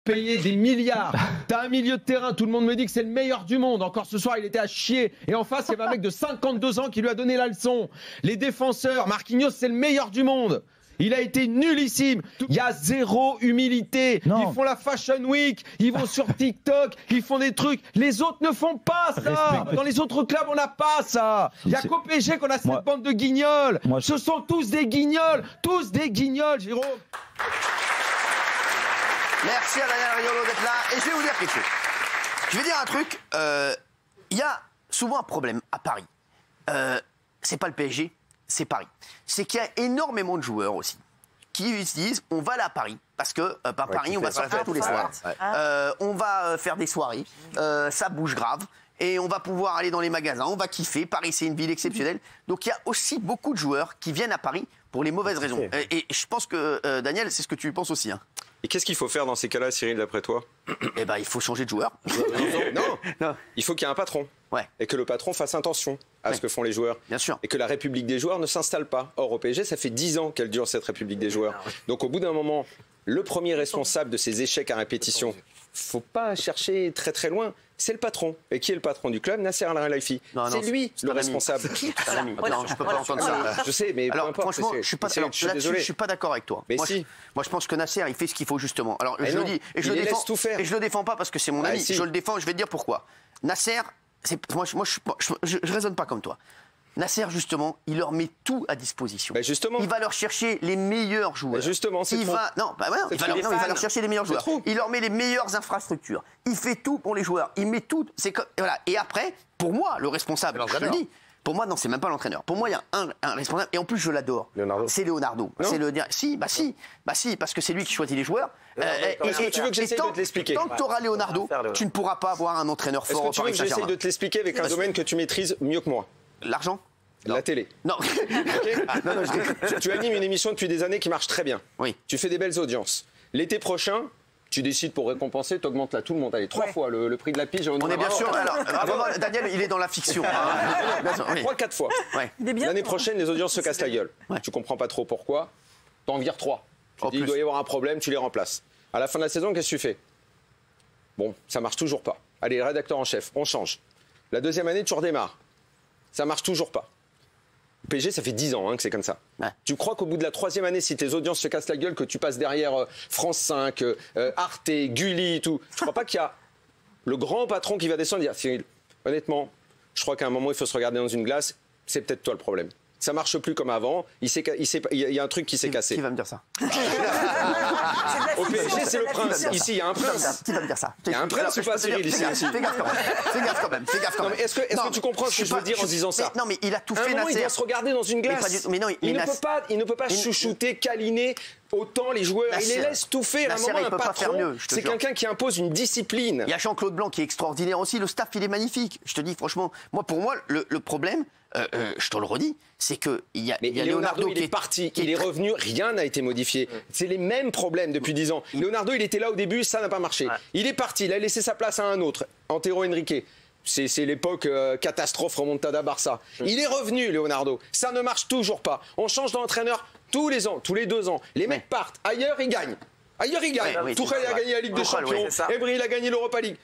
Payer des milliards. T'as un milieu de terrain, tout le monde me dit que c'est le meilleur du monde. Encore ce soir, il était à chier. Et en face, il y avait un mec de 52 ans qui lui a donné la leçon. Les défenseurs, Marquinhos, c'est le meilleur du monde. Il a été nullissime. Il y a zéro humilité. Non. Ils font la Fashion Week, ils vont sur TikTok, ils font des trucs. Les autres ne font pas ça. Dans les autres clubs, on n'a pas ça. Il y a qu'au PSG qu'on a cette bande de guignols. Ce sont tous des guignols. Tous des guignols, Jérôme. Merci à Daniel Riolo d'être là. Et je vais vous dire quelque chose. Je vais dire un truc. Il y a souvent un problème à Paris. C'est pas le PSG, c'est Paris. C'est qu'il y a énormément de joueurs aussi qui se disent on va aller à Paris. Parce que Paris, on va sortir tous les soirs. On va faire des soirées. Ça bouge grave. Et on va pouvoir aller dans les magasins. On va kiffer. Paris, c'est une ville exceptionnelle. Donc il y a aussi beaucoup de joueurs qui viennent à Paris pour les mauvaises raisons. Et je pense que, Daniel, c'est ce que tu penses aussi. Hein. Et qu'est-ce qu'il faut faire dans ces cas-là, Cyril, d'après toi? Eh ben, il faut changer de joueur. Non. Il faut qu'il y ait un patron. Ouais. Et que le patron fasse attention à ce que font les joueurs. Bien sûr. Et que la République des joueurs ne s'installe pas. Or, au PSG, ça fait 10 ans qu'elle dure, cette République des joueurs. Donc, au bout d'un moment, le premier responsable de ces échecs à répétition, faut pas chercher très très loin, c'est le patron. Et qui est le patron du club? Nasser Al-Khelaifi. C'est lui le responsable. Non, je peux pas entendre ça. Je sais, mais alors, peu importe. franchement, je suis pas d'accord avec toi. Mais moi, si. Moi, je pense que Nasser, il fait ce qu'il faut justement. Alors, je le dis, et je le défends. Tout faire. Et je le défends pas parce que c'est mon ami. Si. Je le défends. Je vais te dire pourquoi. Nasser, moi, je raisonne pas comme toi. Nasser, justement, il leur met tout à disposition. Ben justement. Il va leur chercher les meilleurs joueurs. Ben justement, c'est trop. Il va leur chercher les meilleurs joueurs. Il leur met les meilleures infrastructures. Il fait tout pour les joueurs. Il met tout. Voilà. Et après, pour moi, le responsable, je le dis. Pour moi, non, c'est même pas l'entraîneur. Pour moi, il y a un responsable. Et en plus, je l'adore. C'est Leonardo. C'est le dire. Si, parce que c'est lui qui choisit les joueurs. Est-ce que tu veux que j'essaye de te l'expliquer? Tant que tu auras Leonardo, tu ne pourras pas avoir un entraîneur fort. Est-ce que tu veux que j'essaye de te l'expliquer avec un domaine que tu maîtrises mieux que moi? L'argent? La télé. Non. Tu animes une émission depuis des années qui marche très bien. Oui. Tu fais des belles audiences. L'été prochain, tu décides pour récompenser, tu augmentes là tout le monde. Allez, 3 fois le prix de la pige. On est bien sûr. Alors, Daniel, il est dans la fiction. 3-4 fois. Ouais. L'année prochaine, les audiences se cassent la gueule. Tu comprends pas trop pourquoi. T'en vires 3. Tu dis, il doit y avoir un problème, tu les remplaces. À la fin de la saison, qu'est-ce que tu fais? Bon, ça marche toujours pas. Allez, rédacteur en chef, on change. La deuxième année, tu redémarres. Ça marche toujours pas. PSG, ça fait 10 ans que c'est comme ça. Ouais. Tu crois qu'au bout de la 3e année, si tes audiences se cassent la gueule, que tu passes derrière France 5, Arte, Gulli, tout, tu crois pas qu'il y a le grand patron qui va descendre et dire Cyril, honnêtement, je crois qu'à un moment, il faut se regarder dans une glace, c'est peut-être toi le problème. Ça marche plus comme avant. Il y a un truc qui s'est cassé. Qui va me dire ça? Au PSG, c'est le prince. Ici, il y a un prince. Qui va me dire ça? Il y a un prince ou pas, Cyril, ici? Fais gaffe quand même. Est-ce que tu comprends ce que je veux dire en disant ça? Non, mais il a tout fait, Nasser. Il doit se regarder dans une glace. Il ne peut pas chouchouter, câliner autant les joueurs. Il les laisse tout faire. À un moment, un patron, c'est quelqu'un qui impose une discipline. Il y a Jean-Claude Blanc qui est extraordinaire aussi. Le staff, il est magnifique. Je te dis, franchement, pour moi, le problème, je te le redis, c'est qu'il y a Leonardo qui est parti, il est revenu, rien n'a été modifié. C'est les mêmes problèmes depuis 10 ans. Leonardo, il était là au début, ça n'a pas marché. Il est parti, il a laissé sa place à un autre, Antero Henrique. C'est l'époque catastrophe remontada Barça. Il est revenu, Leonardo. Ça ne marche toujours pas. On change d'entraîneur tous les ans, tous les 2 ans. Les mecs partent. Ailleurs, ils gagnent. Ailleurs, il gagne. Tourelle a gagné la Ligue des Champions. Ebri, il a gagné l'Europa League.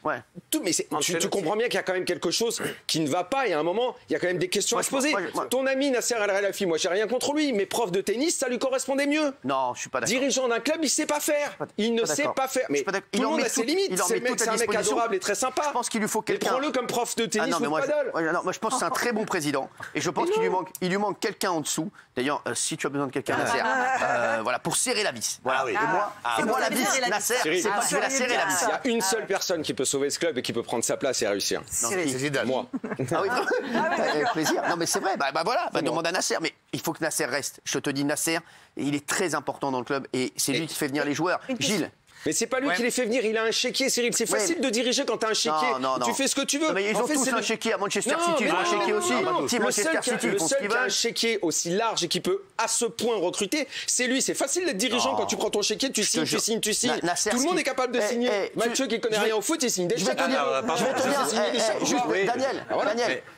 Mais tu comprends bien qu'il y a quand même quelque chose qui ne va pas. Et à un moment, il y a quand même des questions à se poser. Ton ami Nasser Al-Khelaifi, moi, j'ai rien contre lui. Mais prof de tennis, ça lui correspondait mieux. Non, je suis pas d'accord. Dirigeant d'un club, il sait pas faire. Il ne sait pas faire. Mais tout le monde a ses limites. C'est un mec adorable et très sympa. Je pense qu'il lui faut quelqu'un. Prends-le comme prof de tennis ou de paddle. Moi, je pense que c'est un très bon président. Et je pense qu'il lui manque quelqu'un en dessous. D'ailleurs, si tu as besoin de quelqu'un, Nasser, voilà, pour serrer la vis. Et moi, la vis. Cyril, je vais la serrer la vis. Il y a une seule personne qui peut sauver ce club et qui peut prendre sa place et réussir. C'est Zidane. Moi. Avec plaisir. Non mais c'est vrai. Voilà. Demande à Nasser. Mais il faut que Nasser reste. Je te dis, Nasser, il est très important dans le club et c'est lui qui fait venir les joueurs. Gilles. Mais c'est pas lui qui les fait venir, il a un chéquier, Cyril. C'est facile de diriger quand t'as un chéquier. Tu fais ce que tu veux. Mais ils ont tous un chéquier à Manchester City, ils ont un chéquier aussi. Le seul qui a un chéquier aussi large et qui peut à ce point recruter, c'est lui. C'est facile d'être dirigeant quand tu prends ton chéquier, tu signes. Tout le monde est capable de signer. Mathieu qui connaît rien au foot, il signe des chèques. Daniel,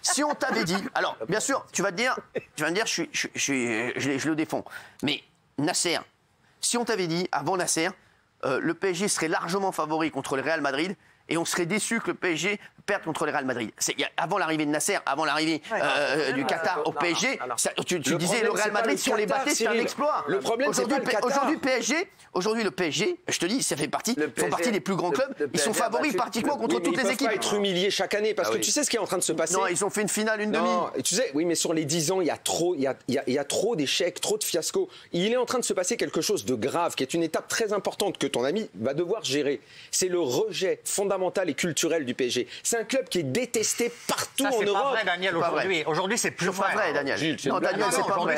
si on t'avait dit, alors bien sûr, tu vas me dire, je le défends. Mais Nasser, si on t'avait dit avant Nasser, le PSG serait largement favori contre le Real Madrid. Et on serait déçu que le PSG perde contre le Real Madrid. Avant l'arrivée de Nasser, avant l'arrivée du Qatar au PSG, tu disais le Real Madrid, si on les battait, c'est un exploit. Le problème, c'est pas le Qatar. Aujourd'hui, le PSG, je te dis, ça fait partie, font partie des plus grands clubs. Ils sont favoris pratiquement contre toutes les équipes. Ils ne peuvent pas être humiliés chaque année parce que tu sais ce qui est en train de se passer. Non, ils ont fait une finale, une demi. Et tu sais, oui, mais sur les 10 ans, il y a trop d'échecs, trop de fiascos. Il est en train de se passer quelque chose de grave, qui est une étape très importante que ton ami va devoir gérer. C'est le rejet fondamental et culturel du PSG. C'est un club qui est détesté partout en Europe. C'est pas vrai, Daniel, aujourd'hui. Aujourd'hui, c'est plus vrai. Pas vrai, Daniel. Non, Daniel, c'est pas vrai.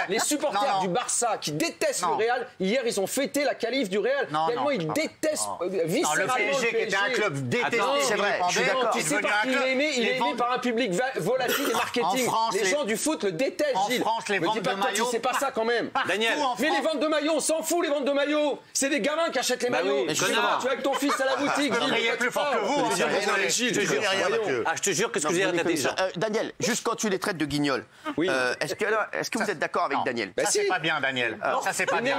Les supporters du Barça qui détestent le Real, hier, ils ont fêté la qualif du Real. Tellement ils détestent viscéralement le PSG, qui était un club détesté. C'est vrai, je suis d'accord. Tu sais par qui il est aimé? Il est aimé par un public volatile et marketing. Les gens du foot le détestent, Gilles. En France, les ventes de maillots... C'est pas ça quand même. Daniel. Mais les ventes de maillots, on s'en fout, les ventes de maillots. C'est des gamins qui achètent les maillots. Tu vas avec ton fils à la boutique. Vous riez plus fort que vous. Je te jure que ce que vous avez intelligent. Daniel, juste quand tu les traites de guignols, est-ce que vous êtes d'accord avec Daniel? Ça, c'est pas bien, Daniel. Ça, c'est pas bien.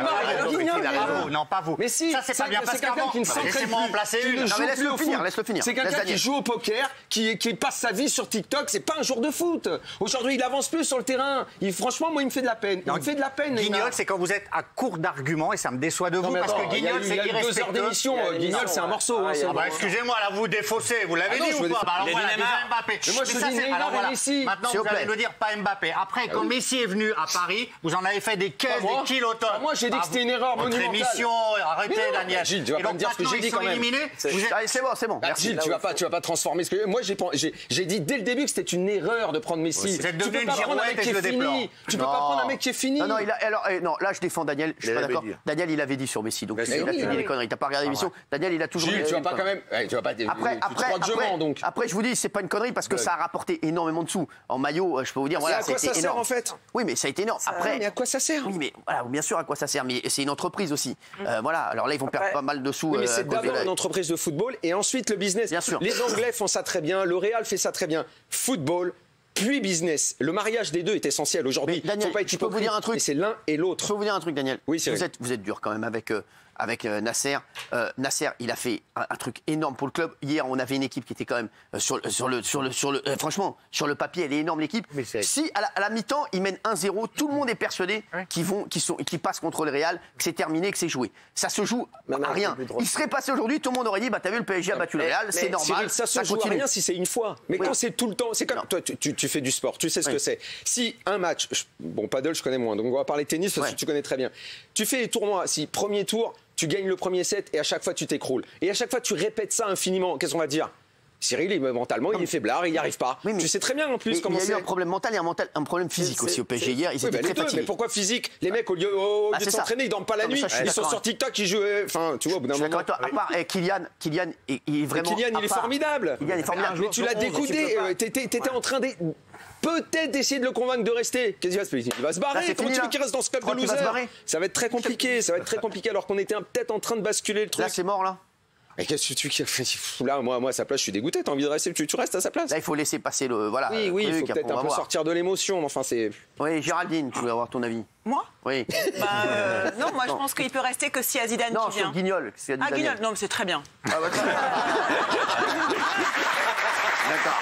Non, pas vous. Mais si, ça, c'est pas bien. Parce qu'avant, laissez-moi en placer une. Laisse-le finir. C'est quelqu'un qui joue au poker, qui passe sa vie sur TikTok. C'est pas un jour de foot. Aujourd'hui, il avance plus sur le terrain. Franchement, moi, il me fait de la peine. Il me fait de la peine. Guignol, c'est quand vous êtes à court d'arguments et ça me déçoit de vous parce que Guignol, c'est irrespectueux. Il y a 2 heures d'émission. Guignol, c'est un morceau. Excusez-moi, là, vous défaussez. Vous l'avez dit ou pas? Alors voilà, déjà Mbappé. Mais moi, je dis Neymar et Messi. Maintenant, vous allez nous dire pas Mbappé. Après, quand Messi est venu à Paris, vous en avez fait des caisses, des kilotonnes. Moi, j'ai dit que c'était une erreur monumentale. Votre émission, arrêtez, Daniel. Gilles, tu vas pas me dire ce que j'ai dit quand même. C'est bon. Gilles, tu vas pas transformer ce que... Moi, j'ai dit dès le début que c'était une erreur de prendre Messi. Vous êtes devenu une girouette et je le déplore. Tu peux pas prendre un mec qui est fini. Non, là, je défends Daniel. Je suis pas d'accord. Daniel, il avait dit sur Messi. Donc, il a dit des conneries. T'as pas regardé l'émission. Daniel, il a toujours dit. Tu vas pas quand même... Tu vas pas... Après, je vous dis, c'est pas une connerie parce que ça a rapporté énormément de sous. En maillot, je peux vous dire, voilà, c'est à quoi ça sert en fait? Oui, mais ça a été énorme. Après, mais à quoi ça sert? Oui, mais voilà, bien sûr à quoi ça sert, mais c'est une entreprise aussi. Voilà, alors là, ils vont perdre pas mal de sous. Oui, mais c'est d'abord une entreprise de football et ensuite le business. Bien sûr. Les Anglais font ça très bien, le Real fait ça très bien. Football, puis business. Le mariage des deux est essentiel aujourd'hui. Daniel, je peux vous dire un truc. C'est l'un et l'autre. Je peux vous dire un truc, Daniel. Oui, c'est vrai. Vous êtes dur quand même avec Nasser. Nasser, il a fait un truc énorme pour le club. Hier, on avait une équipe qui était quand même franchement, sur le papier, elle est énorme l'équipe. Si à la mi-temps, ils mènent 1-0, tout le monde est persuadé qu'ils passent contre le Real, que c'est terminé, que c'est joué. Ça se joue à rien. Il serait passé aujourd'hui, tout le monde aurait dit, bah t'as vu, le PSG a battu le Real, c'est normal. Cyril, ça se joue à rien si c'est une fois. Mais quand c'est tout le temps, c'est comme toi, tu fais du sport, tu sais ce que c'est. Si un match, bon, paddle, je connais moins, donc on va parler tennis parce que tu connais très bien. Tu fais les tournois, si premier tour, tu gagnes le premier set et à chaque fois tu t'écroules. Et à chaque fois tu répètes ça infiniment. Qu'est-ce qu'on va dire? Cyril, mentalement, il est faiblard, il n'y arrive pas. Oui, tu sais très bien en plus comment c'est. Il y a eu un problème mental et un problème physique aussi au PSG hier. Ils étaient très fatigués. Mais pourquoi physique? Les mecs, au lieu de s'entraîner, ils dorment pas la nuit. Ils sont sur TikTok, ils jouent. Enfin, tu vois, au bout d'un moment. À part Kylian, il est vraiment. Kylian, il est formidable. Kylian est formidable. Mais tu l'as découdé. T'étais en train de. Peut-être d'essayer de le convaitre de rester. Qu'est-ce qui va se passer? Il va se barrer. Comment tu veux qu'il reste dans ce club de losers? Ça va être très compliqué. Ça va être très compliqué alors qu'on était peut-être en train de basculer le truc. Là, c'est mort, là. Mais qu'est-ce que tu... Là, moi, à sa place, je suis dégoûté. T'as envie de rester, tu restes à sa place. Là, il faut laisser passer le... Voilà. Oui, il faut peut-être un peu sortir de l'émotion. Enfin, c'est... Oui, Géraldine, tu voulais avoir ton avis? Moi? Oui. Non, moi, je pense qu'il peut rester que si Zidane qui vient. Non, Guignol. Guignol, non, mais c'est très bien. Ah, bah, très bien. D'accord.